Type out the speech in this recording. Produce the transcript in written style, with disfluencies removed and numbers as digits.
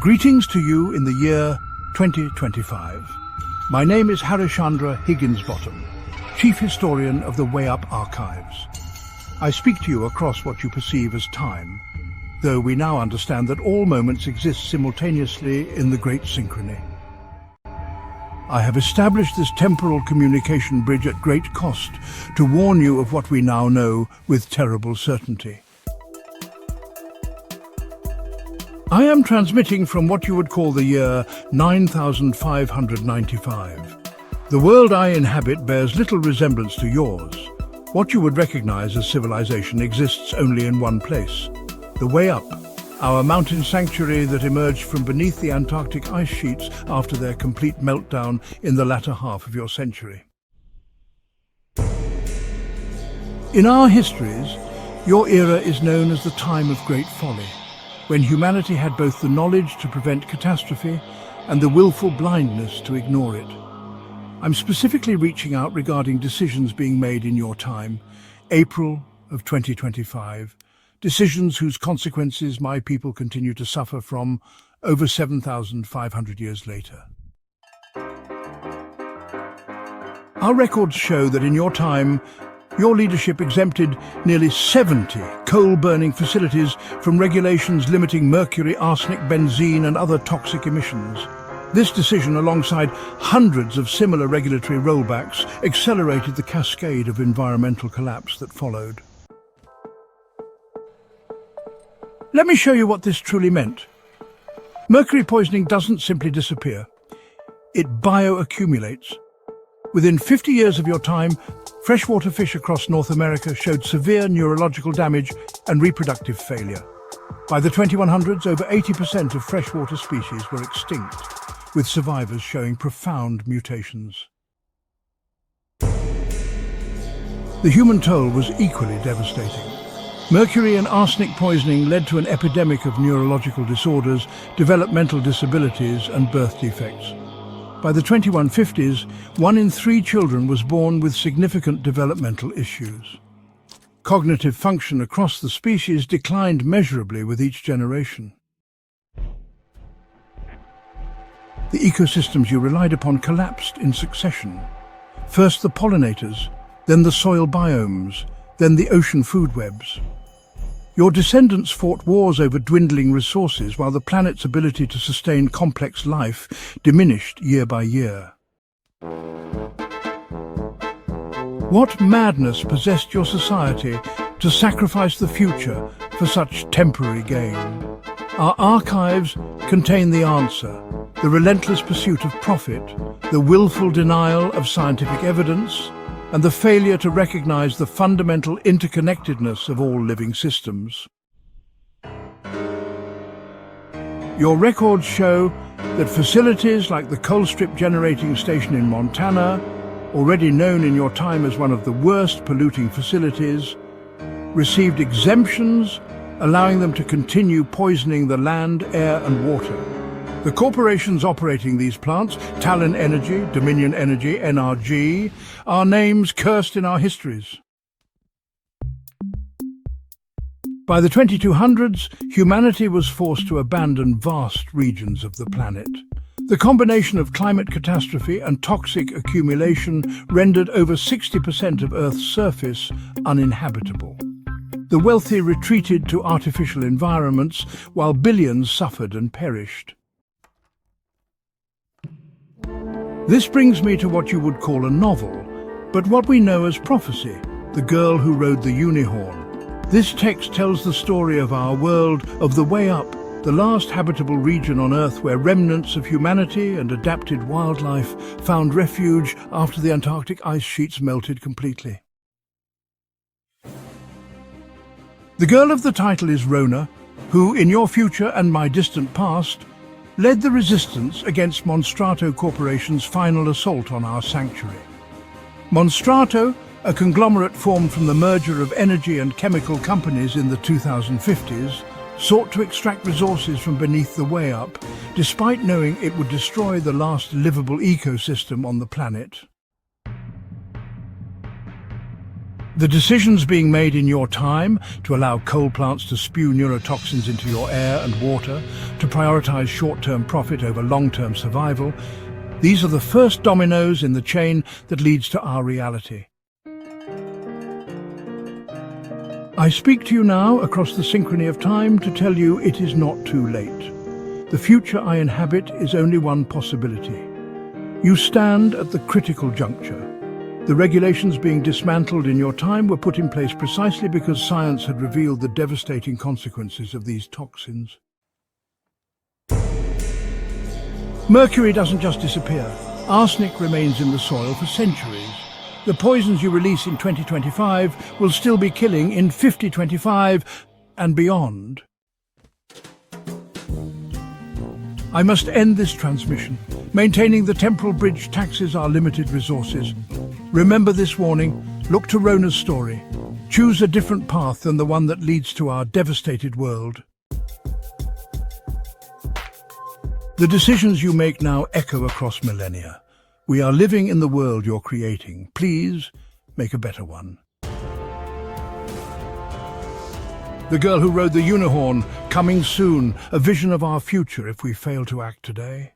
Greetings to you in the year 2025. My name is Harishandra Higginsbottom, Chief Historian of the Way Up Archives. I speak to you across what you perceive as time, though we now understand that all moments exist simultaneously in the Great Synchrony. I have established this temporal communication bridge at great cost to warn you of what we now know with terrible certainty. I am transmitting from what you would call the year 9595. The world I inhabit bears little resemblance to yours. What you would recognize as civilization exists only in one place, the Way Up, our mountain sanctuary that emerged from beneath the Antarctic ice sheets after their complete meltdown in the latter half of your century. In our histories, your era is known as the time of great folly, when humanity had both the knowledge to prevent catastrophe and the willful blindness to ignore it. I'm specifically reaching out regarding decisions being made in your time, April of 2025, decisions whose consequences my people continue to suffer from over 7,500 years later. Our records show that in your time, your leadership exempted nearly 70 coal-burning facilities from regulations limiting mercury, arsenic, benzene and other toxic emissions. This decision, alongside hundreds of similar regulatory rollbacks, accelerated the cascade of environmental collapse that followed. Let me show you what this truly meant. Mercury poisoning doesn't simply disappear. It bioaccumulates. Within 50 years of your time, freshwater fish across North America showed severe neurological damage and reproductive failure. By the 2100s, over 80% of freshwater species were extinct, with survivors showing profound mutations. The human toll was equally devastating. Mercury and arsenic poisoning led to an epidemic of neurological disorders, developmental disabilities and birth defects. By the 2150s, 1 in 3 children was born with significant developmental issues. Cognitive function across the species declined measurably with each generation. The ecosystems you relied upon collapsed in succession. First the pollinators, then the soil biomes, then the ocean food webs. Your descendants fought wars over dwindling resources while the planet's ability to sustain complex life diminished year by year. What madness possessed your society to sacrifice the future for such temporary gain? Our archives contain the answer: the relentless pursuit of profit, the willful denial of scientific evidence, and the failure to recognize the fundamental interconnectedness of all living systems. Your records show that facilities like the Colstrip Generating Station in Montana, already known in your time as one of the worst polluting facilities, received exemptions, allowing them to continue poisoning the land, air and water. The corporations operating these plants, Talon Energy, Dominion Energy, NRG, are names cursed in our histories. By the 2200s, humanity was forced to abandon vast regions of the planet. The combination of climate catastrophe and toxic accumulation rendered over 60% of Earth's surface uninhabitable. The wealthy retreated to artificial environments, while billions suffered and perished. This brings me to what you would call a novel, but what we know as prophecy, The Girl Who Rode the Unicorn. This text tells the story of our world, of the Way Up, the last habitable region on Earth where remnants of humanity and adapted wildlife found refuge after the Antarctic ice sheets melted completely. The girl of the title is Rona, who, in your future and my distant past, led the resistance against Monstrato Corporation's final assault on our sanctuary. Monstrato, a conglomerate formed from the merger of energy and chemical companies in the 2050s, sought to extract resources from beneath the Way Up, despite knowing it would destroy the last livable ecosystem on the planet. The decisions being made in your time to allow coal plants to spew neurotoxins into your air and water, to prioritize short-term profit over long-term survival, these are the first dominoes in the chain that leads to our reality. I speak to you now across the synchrony of time to tell you it is not too late. The future I inhabit is only one possibility. You stand at the critical juncture. The regulations being dismantled in your time were put in place precisely because science had revealed the devastating consequences of these toxins. Mercury doesn't just disappear. Arsenic remains in the soil for centuries. The poisons you release in 2025 will still be killing in 5025 and beyond. I must end this transmission. Maintaining the temporal bridge taxes our limited resources. Remember this warning. Look to Rona's story. Choose a different path than the one that leads to our devastated world. The decisions you make now echo across millennia. We are living in the world you're creating. Please make a better one. The girl who rode the unicorn, coming soon, a vision of our future if we fail to act today.